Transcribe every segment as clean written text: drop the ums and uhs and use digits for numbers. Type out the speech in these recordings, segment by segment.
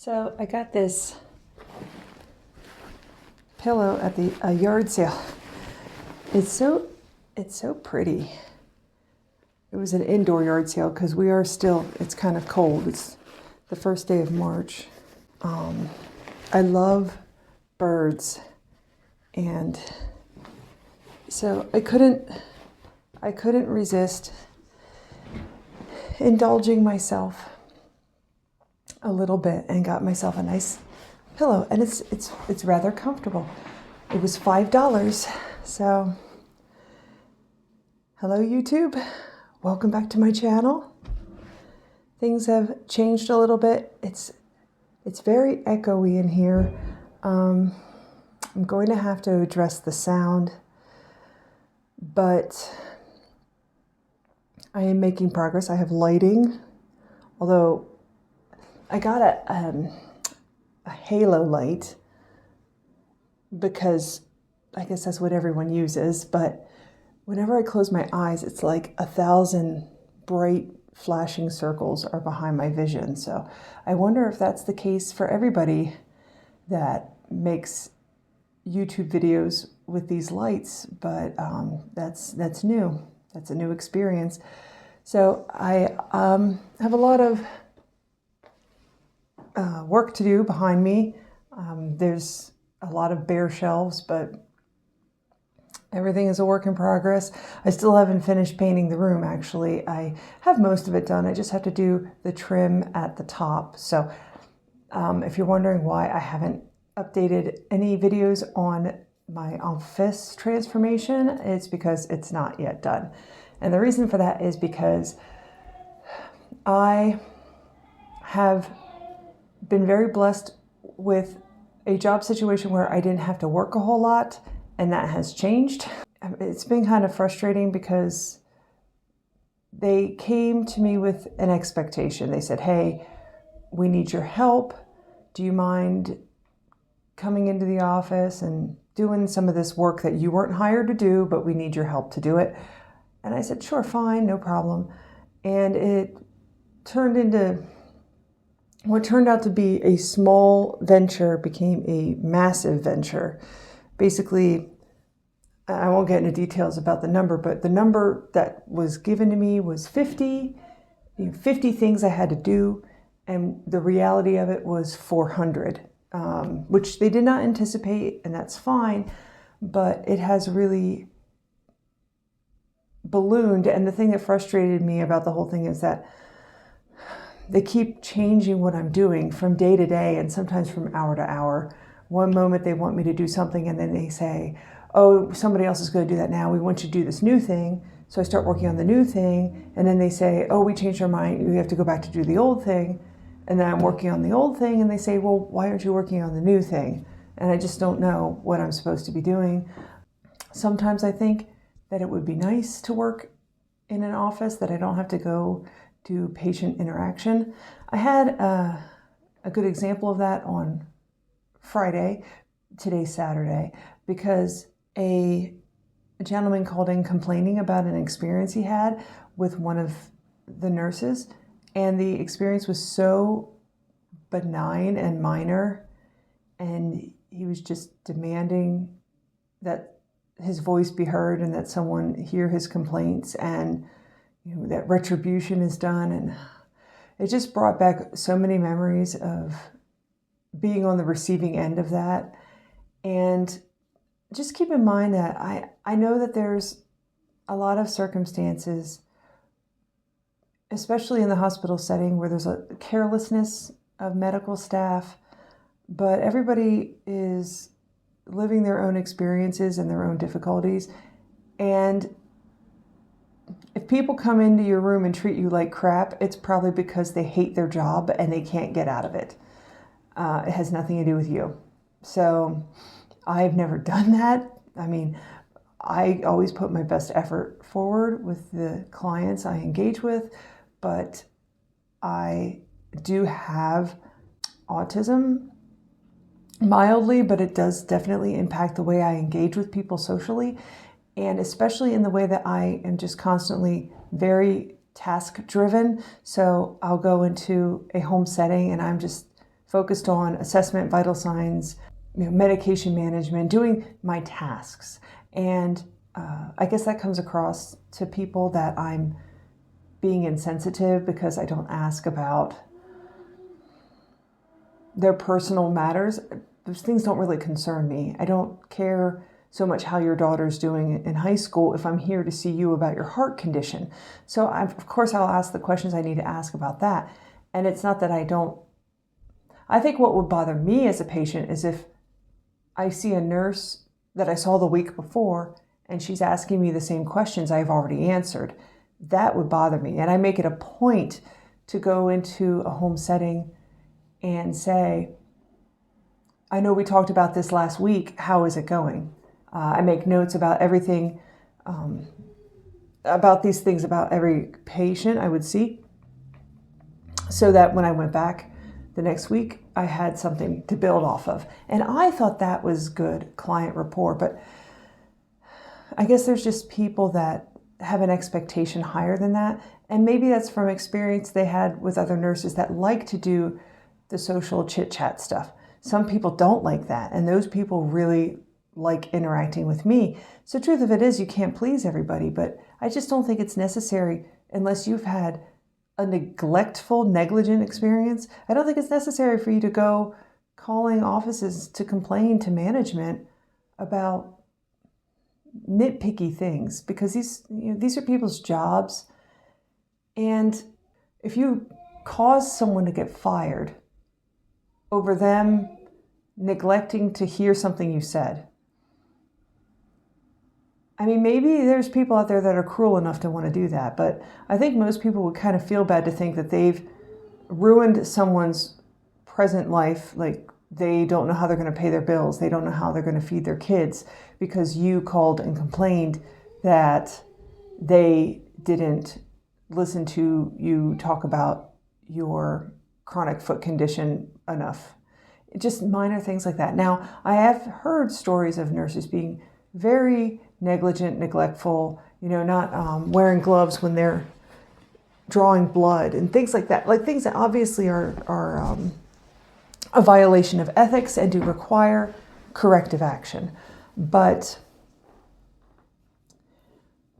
So I got this pillow at a yard sale. It's so pretty. It was an indoor yard sale because it's kind of cold. It's the first day of March. I love birds, and so I couldn't resist indulging myself a little bit and got myself a nice pillow, and it's rather comfortable. It was $5. So hello YouTube, welcome back to my channel. Things have changed a little bit. It's very echoey in here. I'm going to have to address the sound, but I am making progress. I have lighting, although I got a halo light because I guess that's what everyone uses, but whenever I close my eyes, it's like 1,000 bright flashing circles are behind my vision. So I wonder if that's the case for everybody that makes YouTube videos with these lights, but that's new. That's a new experience. So I have a lot of work to do behind me. There's a lot of bare shelves, but everything is a work in progress. I still haven't finished painting the room, actually. I have most of it done. I just have to do the trim at the top. So if you're wondering why I haven't updated any videos on my office transformation, it's because it's not yet done. And the reason for that is because I have been very blessed with a job situation where I didn't have to work a whole lot, and that has changed. It's been kind of frustrating because they came to me with an expectation. They said, hey, we need your help. Do you mind coming into the office and doing some of this work that you weren't hired to do, but we need your help to do it? And I said, sure, fine, no problem. And it turned into what turned out to be a small venture became a massive venture. Basically, I won't get into details about the number, but the number that was given to me was 50 things I had to do, and the reality of it was 400, which they did not anticipate, and that's fine, but it has really ballooned. And the thing that frustrated me about the whole thing is that they keep changing what I'm doing from day to day and sometimes from hour to hour. One moment they want me to do something, and then they say, oh, somebody else is going to do that now. We want you to do this new thing. So I start working on the new thing, and then they say, oh, we changed our mind. We have to go back to do the old thing. And then I'm working on the old thing, and they say, well, why aren't you working on the new thing? And I just don't know what I'm supposed to be doing. Sometimes I think that it would be nice to work in an office, that I don't have to go do patient interaction. I had a good example of that on Friday, today's Saturday, because a gentleman called in complaining about an experience he had with one of the nurses, and the experience was so benign and minor, and he was just demanding that his voice be heard and that someone hear his complaints, and that retribution is done. And it just brought back so many memories of being on the receiving end of that. And just keep in mind that I know that there's a lot of circumstances, especially in the hospital setting, where there's a carelessness of medical staff, but everybody is living their own experiences and their own difficulties. And if people come into your room and treat you like crap, it's probably because they hate their job and they can't get out of it. It has nothing to do with you. So I've never done that. I mean, I always put my best effort forward with the clients I engage with, but I do have autism mildly, but it does definitely impact the way I engage with people socially. And especially in the way that I am just constantly very task driven. So I'll go into a home setting and I'm just focused on assessment, vital signs, medication management, doing my tasks. And I guess that comes across to people that I'm being insensitive because I don't ask about their personal matters. Those things don't really concern me. I don't care so much how your daughter's doing in high school if I'm here to see you about your heart condition. So of course I'll ask the questions I need to ask about that. And it's not that I think what would bother me as a patient is if I see a nurse that I saw the week before and she's asking me the same questions I've already answered. That would bother me. And I make it a point to go into a home setting and say, I know we talked about this last week. How is it going? I make notes about everything, about these things about every patient I would see, so that when I went back the next week, I had something to build off of. And I thought that was good client rapport, but I guess there's just people that have an expectation higher than that. And maybe that's from experience they had with other nurses that like to do the social chit-chat stuff. Some people don't like that, and those people really like interacting with me. So the truth of it is you can't please everybody, but I just don't think it's necessary unless you've had a neglectful, negligent experience. I don't think it's necessary for you to go calling offices to complain to management about nitpicky things, because these are people's jobs. And if you cause someone to get fired over them neglecting to hear something you said, I mean, maybe there's people out there that are cruel enough to want to do that, but I think most people would kind of feel bad to think that they've ruined someone's present life. Like, they don't know how they're going to pay their bills. They don't know how they're going to feed their kids because you called and complained that they didn't listen to you talk about your chronic foot condition enough. Just minor things like that. Now, I have heard stories of nurses being very negligent, neglectful, not wearing gloves when they're drawing blood and things like that. Like things that obviously are a violation of ethics and do require corrective action. But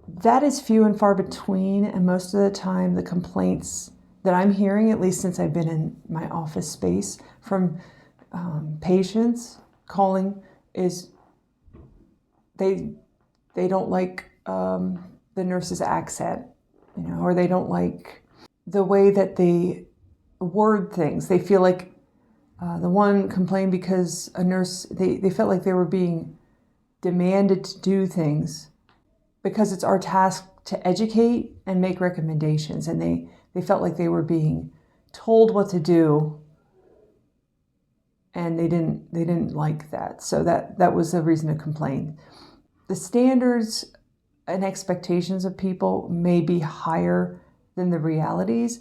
that is few and far between, and most of the time the complaints that I'm hearing, at least since I've been in my office space, from patients calling is they don't like the nurse's accent, or they don't like the way that they word things. They feel like the one complained because a nurse, they felt like they were being demanded to do things because it's our task to educate and make recommendations. And they felt like they were being told what to do, and they didn't like that. So that was a reason to complain. The standards and expectations of people may be higher than the realities,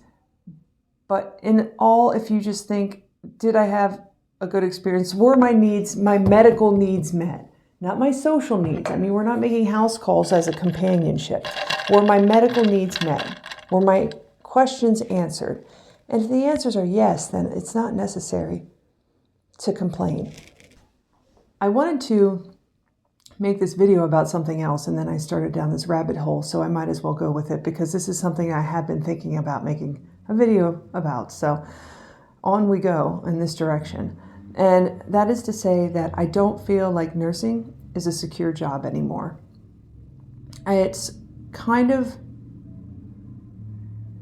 but in all, if you just think, did I have a good experience? Were my needs, my medical needs met? Not my social needs. I mean, we're not making house calls as a companionship. Were my medical needs met? Were my questions answered? And if the answers are yes, then it's not necessary to complain. I wanted to make this video about something else, and then I started down this rabbit hole, so I might as well go with it because this is something I have been thinking about making a video about. So on we go in this direction. And that is to say that I don't feel like nursing is a secure job anymore. It's kind of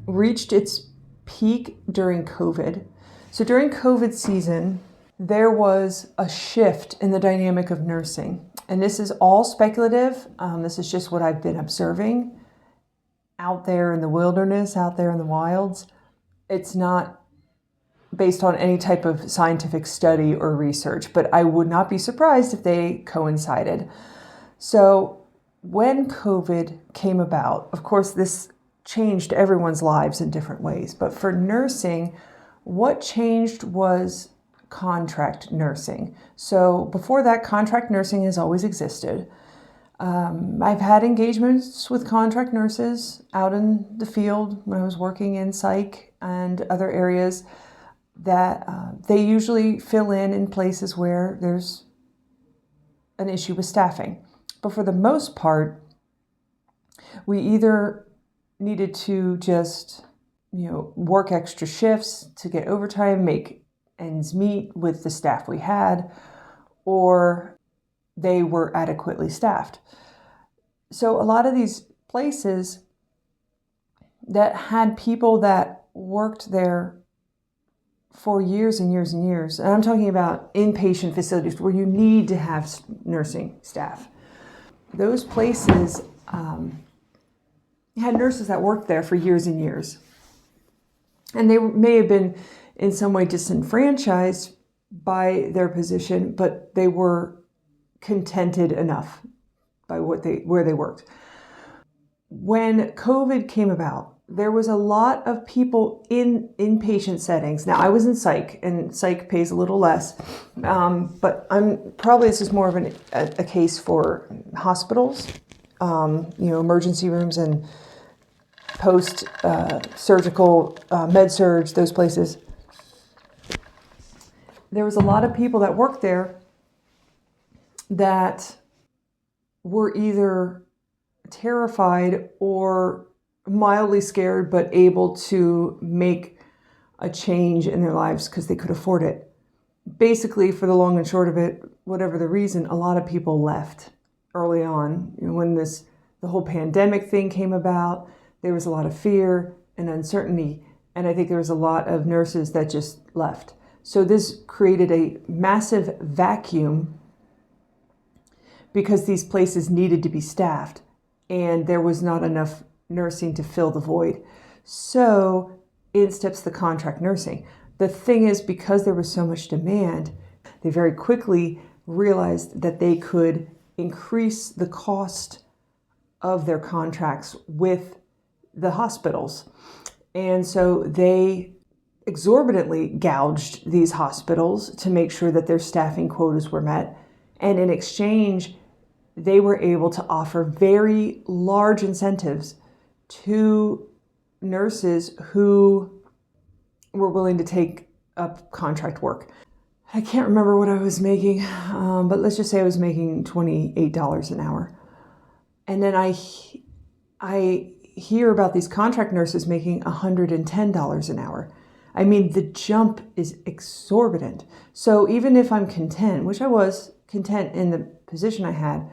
reached its peak during COVID. So during COVID season, there was a shift in the dynamic of nursing. And this is all speculative. This is just what I've been observing out there in the wilderness, out there in the wilds. It's not based on any type of scientific study or research, but I would not be surprised if they coincided. So when COVID came about, of course, this changed everyone's lives in different ways. But for nursing, what changed was contract nursing. So before that, contract nursing has always existed. I've had engagements with contract nurses out in the field when I was working in psych and other areas. that they usually fill in places where there's an issue with staffing. But for the most part, we either needed to just, work extra shifts to get overtime, make ends meet with the staff we had, or they were adequately staffed. So a lot of these places that had people that worked there for years and years and years, and I'm talking about inpatient facilities where you need to have nursing staff. Those places had nurses that worked there for years and years. And they may have been in some way disenfranchised by their position, but they were contented enough by where they worked. When COVID came about, there was a lot of people in inpatient settings. Now, I was in psych, and psych pays a little less, but this is more of a case for hospitals, emergency rooms and post-surgical med-surg, those places. There was a lot of people that worked there that were either terrified or mildly scared, but able to make a change in their lives because they could afford it. Basically, for the long and short of it, whatever the reason, a lot of people left early on. When the whole pandemic thing came about, there was a lot of fear and uncertainty, and I think there was a lot of nurses that just left. So this created a massive vacuum because these places needed to be staffed, and there was not enough nursing to fill the void. So in steps the contract nursing. The thing is, because there was so much demand, they very quickly realized that they could increase the cost of their contracts with the hospitals. And so they exorbitantly gouged these hospitals to make sure that their staffing quotas were met. And in exchange, they were able to offer very large incentives to nurses who were willing to take up contract work. I can't remember what I was making, but let's just say I was making $28 an hour. And then I hear about these contract nurses making $110 an hour. I mean, the jump is exorbitant. So even if I'm content, which I was content in the position I had,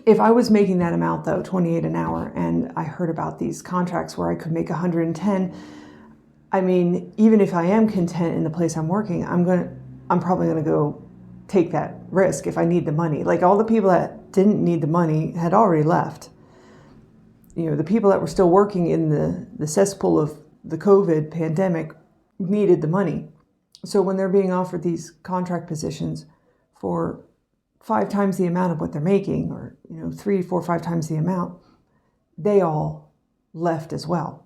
if I was making that amount though, 28 an hour, and I heard about these contracts where I could make 110, I mean, even if I am content in the place I'm working, I'm probably gonna go take that risk if I need the money. Like, all the people that didn't need the money had already left. The people that were still working in the cesspool of the COVID pandemic needed the money. So when they're being offered these contract positions for 5 times the amount of what they're making, or 3, 4, 5 times the amount, they all left as well.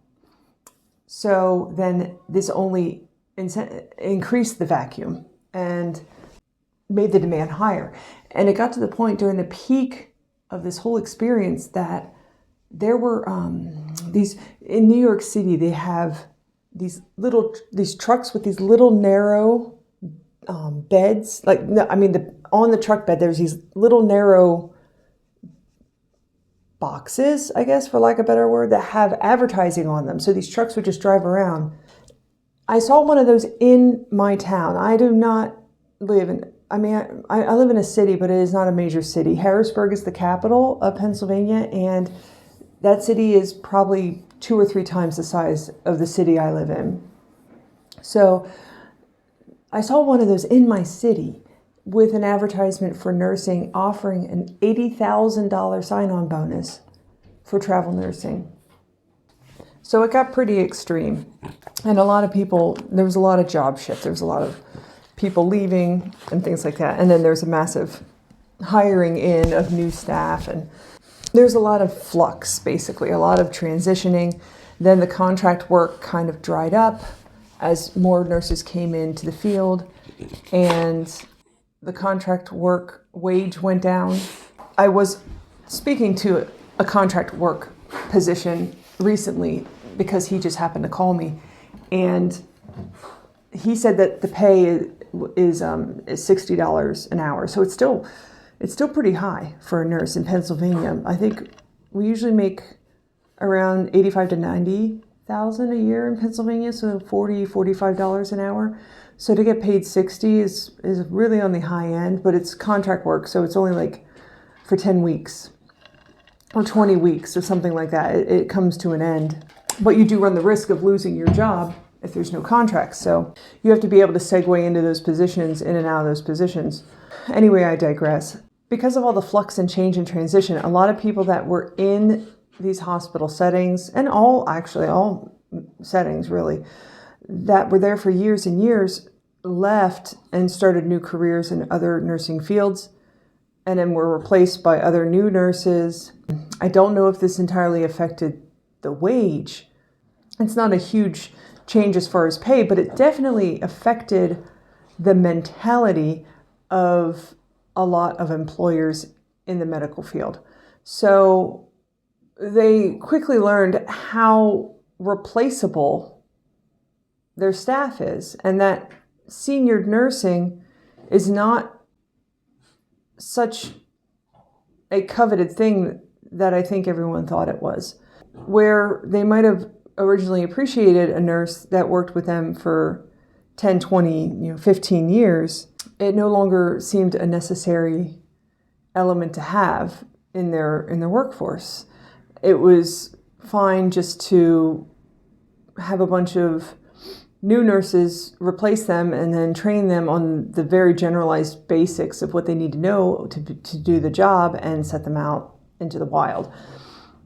So then this only increased the vacuum and made the demand higher. And it got to the point during the peak of this whole experience that there were these, in New York City, they have these trucks with these little narrow beds. On the truck bed, there's these little narrow boxes, I guess, for lack of a better word, that have advertising on them. So these trucks would just drive around. I saw one of those in my town. I do not live in, I live in a city, but it is not a major city. Harrisburg is the capital of Pennsylvania, and that city is probably 2 or 3 times the size of the city I live in. So I saw one of those in my city with an advertisement for nursing offering an $80,000 sign-on bonus for travel nursing. So it got pretty extreme. And there was a lot of job shift. There was a lot of people leaving and things like that. And then there's a massive hiring in of new staff, and there's a lot of flux, basically, a lot of transitioning. Then the contract work kind of dried up as more nurses came into the field, and the contract work wage went down. I was speaking to a contract work position recently because he just happened to call me, and he said that the pay is $60 an hour. So it's still pretty high for a nurse in Pennsylvania. I think we usually make around 85 to 90,000 a year in Pennsylvania, so $45 an hour. So to get paid 60 is really on the high end, but it's contract work, so it's only like for 10 weeks or 20 weeks or something like that. It comes to an end. But you do run the risk of losing your job if there's no contract. So you have to be able to segue into those positions, in and out of those positions. Anyway, I digress. Because of all the flux and change and transition, a lot of people that were in these hospital settings, and all settings really, that were there for years and years, left and started new careers in other nursing fields, and then were replaced by other new nurses. I don't know if this entirely affected the wage. It's not a huge change as far as pay, but it definitely affected the mentality of a lot of employers in the medical field. So they quickly learned how replaceable their staff is, and that senior nursing is not such a coveted thing that I think everyone thought it was. Where they might have originally appreciated a nurse that worked with them for 10, 20, 15 years, it no longer seemed a necessary element to have in their workforce. It was fine just to have a bunch of new nurses replace them and then train them on the very generalized basics of what they need to know to do the job and set them out into the wild.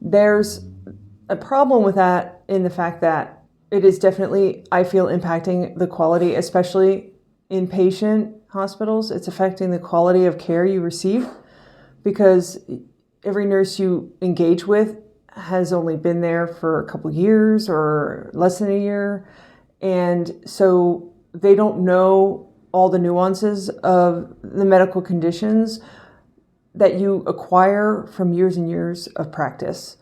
There's a problem with that in the fact that it is definitely, I feel, impacting the quality, especially inpatient hospitals. It's affecting the quality of care you receive because every nurse you engage with has only been there for a couple years or less than a year. And so they don't know all the nuances of the medical conditions that you acquire from years and years of practice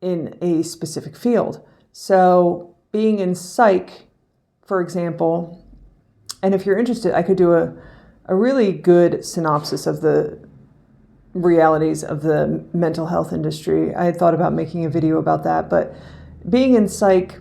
in a specific field. So being in psych, for example, and if you're interested, I could do a really good synopsis of the realities of the mental health industry. I had thought about making a video about that, but being in psych,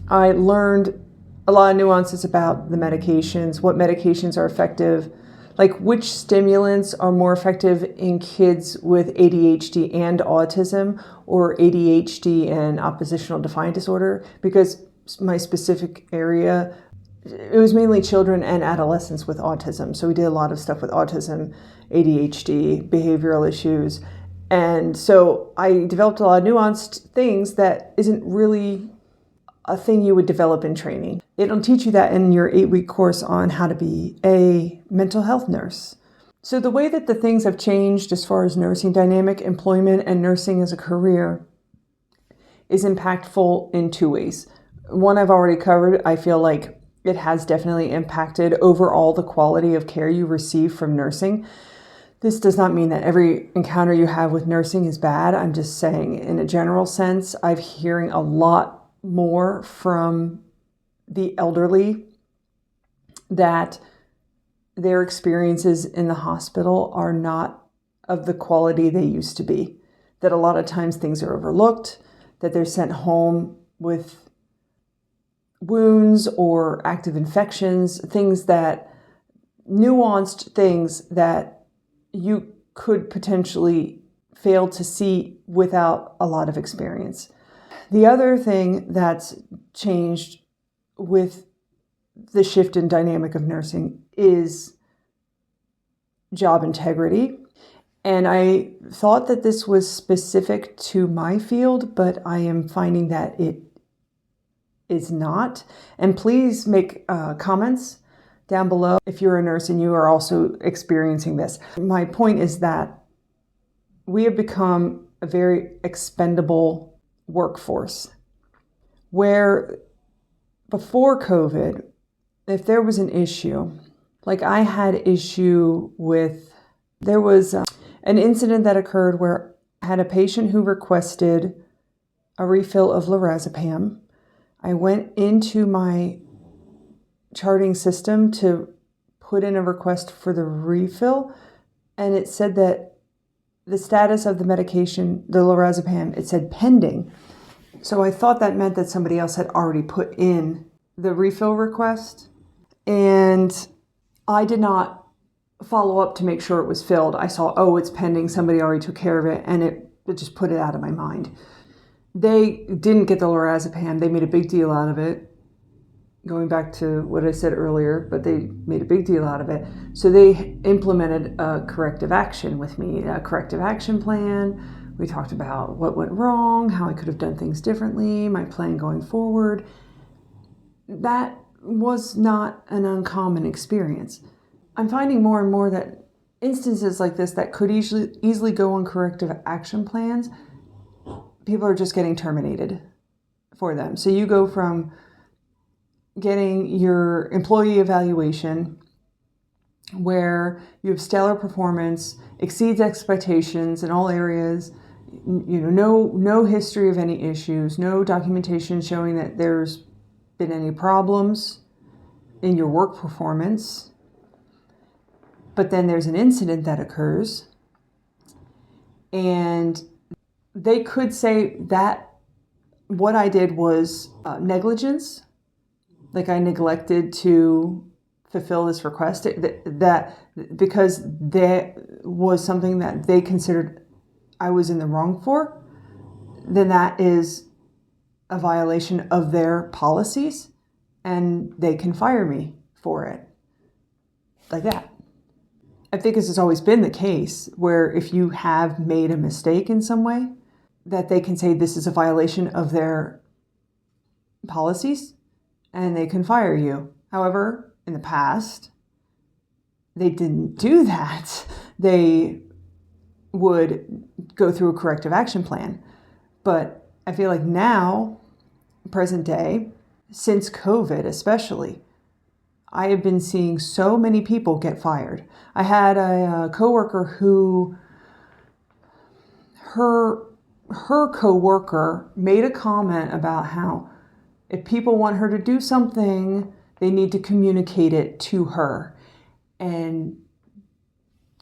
I learned a lot of nuances about the medications, what medications are effective, like which stimulants are more effective in kids with ADHD and autism, or ADHD and oppositional defiant disorder, because my specific area, it was mainly children and adolescents with autism. So we did a lot of stuff with autism, ADHD, behavioral issues. And so I developed a lot of nuanced things that isn't really a thing you would develop in training. They don't teach you that in your 8-week course on how to be a mental health nurse. So the way that the things have changed as far as nursing dynamic, employment, and nursing as a career is impactful in two ways. One I've already covered. I feel like it has definitely impacted overall the quality of care you receive from nursing. This does not mean that every encounter you have with nursing is bad. I'm just saying in a general sense, I'm hearing a lot more from the elderly that their experiences in the hospital are not of the quality they used to be. That a lot of times things are overlooked, that they're sent home with wounds or active infections, nuanced things that you could potentially fail to see without a lot of experience. The other thing that's changed with the shift in dynamic of nursing is job integrity. And I thought that this was specific to my field, but I am finding that it is not. And please make comments down below if you're a nurse and you are also experiencing this. My point is that we have become a very expendable workforce, where before COVID, if there was an issue, like I had issue with, there was an incident that occurred where I had a patient who requested a refill of lorazepam. I went into my charting system to put in a request for the refill, and it said that the status of the medication, the lorazepam, it said pending. So I thought that meant that somebody else had already put in the refill request, and I did not follow up to make sure it was filled. I saw, oh, it's pending, somebody already took care of it, and it just put it out of my mind. They didn't get the lorazepam. They made a big deal out of it, going back to what I said earlier, but they made a big deal out of it. So they implemented a corrective action with me, a corrective action plan. We talked about what went wrong, how I could have done things differently, my plan going forward. That was not an uncommon experience. I'm finding more and more that instances like this that could easily go on corrective action plans, people are just getting terminated for them. So you go from getting your employee evaluation where you have stellar performance, exceeds expectations in all areas, no history of any issues, no documentation showing that there's been any problems in your work performance. But then there's an incident that occurs, and they could say that what I did was negligence, like I neglected to fulfill this request, that because there was something that they considered I was in the wrong for, then that is a violation of their policies, and they can fire me for it, like that. I think this has always been the case, where if you have made a mistake in some way, that they can say this is a violation of their policies and they can fire you. However, in the past, they didn't do that. They would go through a corrective action plan. But I feel like now, present day, since COVID especially, I have been seeing so many people get fired. I had a coworker who, her coworker made a comment about how if people want her to do something, they need to communicate it to her. And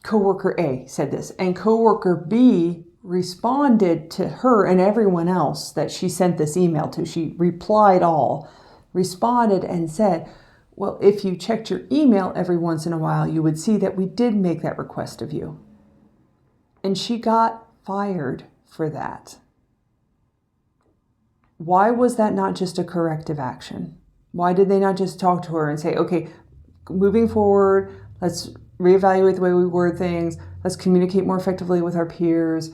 coworker A said this, and coworker B responded to her and everyone else that she sent this email to. She replied all, responded and said, well, if you checked your email every once in a while, you would see that we did make that request of you. And she got fired for that. Why was that not just a corrective action? Why did they not just talk to her and say, okay, moving forward, let's reevaluate the way we word things, let's communicate more effectively with our peers,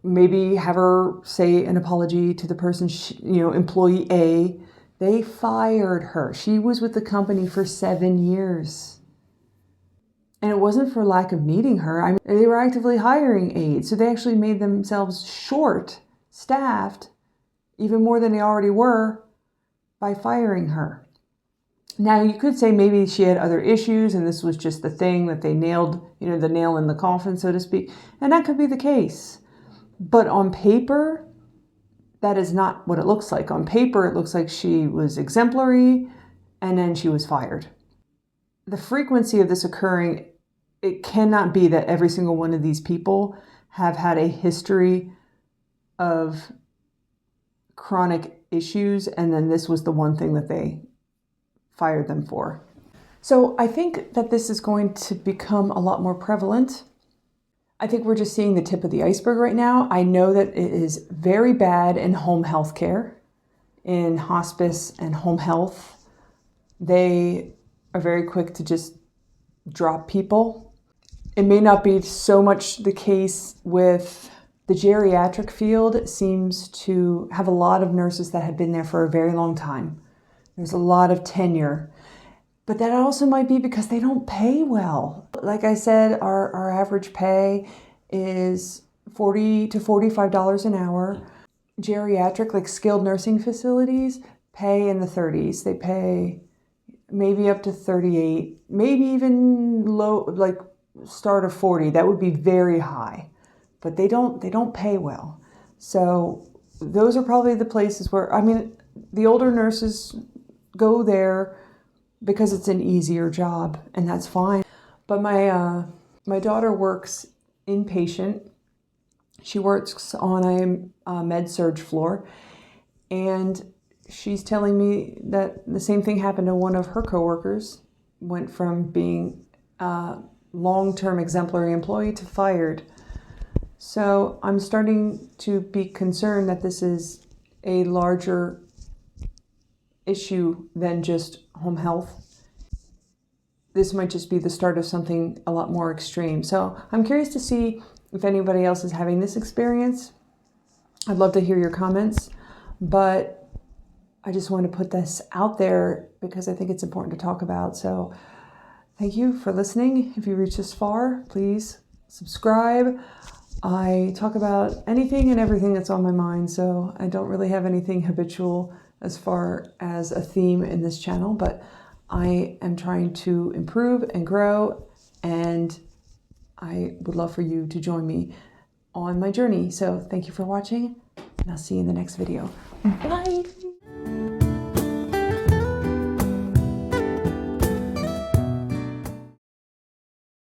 maybe have her say an apology to the person, employee A. They fired her. She was with the company for 7 years. And it wasn't for lack of needing her. I mean, they were actively hiring aides. So they actually made themselves short-staffed, even more than they already were, by firing her. Now, you could say maybe she had other issues and this was just the thing that they nailed, the nail in the coffin, so to speak. And that could be the case. But on paper, that is not what it looks like. On paper, it looks like she was exemplary and then she was fired. The frequency of this occurring, it cannot be that every single one of these people have had a history of chronic issues and then this was the one thing that they fired them for. So I think that this is going to become a lot more prevalent. I think we're just seeing the tip of the iceberg right now. I know that it is very bad in home health care, in hospice and home health. They are very quick to just drop people. It may not be so much the case with the geriatric field. It seems to have a lot of nurses that have been there for a very long time. There's a lot of tenure. But that also might be because they don't pay well. Like I said, our average pay is $40 to $45 an hour. Geriatric, like skilled nursing facilities, pay in the 30s. They pay maybe up to 38, maybe even low, like start of 40. That would be very high. But they don't pay well. So those are probably the places where, the older nurses go there because it's an easier job, and that's fine. But my daughter works inpatient. She works on a med-surg floor, and she's telling me that the same thing happened to one of her coworkers. Went from being a long-term exemplary employee to fired. So I'm starting to be concerned that this is a larger issue than just home health. This might just be the start of something a lot more extreme. So I'm curious to see if anybody else is having this experience. I'd love to hear your comments, but I just want to put this out there because I think it's important to talk about. So thank you for listening. If you reach this far, please subscribe. I talk about anything and everything that's on my mind, so I don't really have anything habitual as far as a theme in this channel, but I am trying to improve and grow, and I would love for you to join me on my journey. So thank you for watching, and I'll see you in the next video. Bye!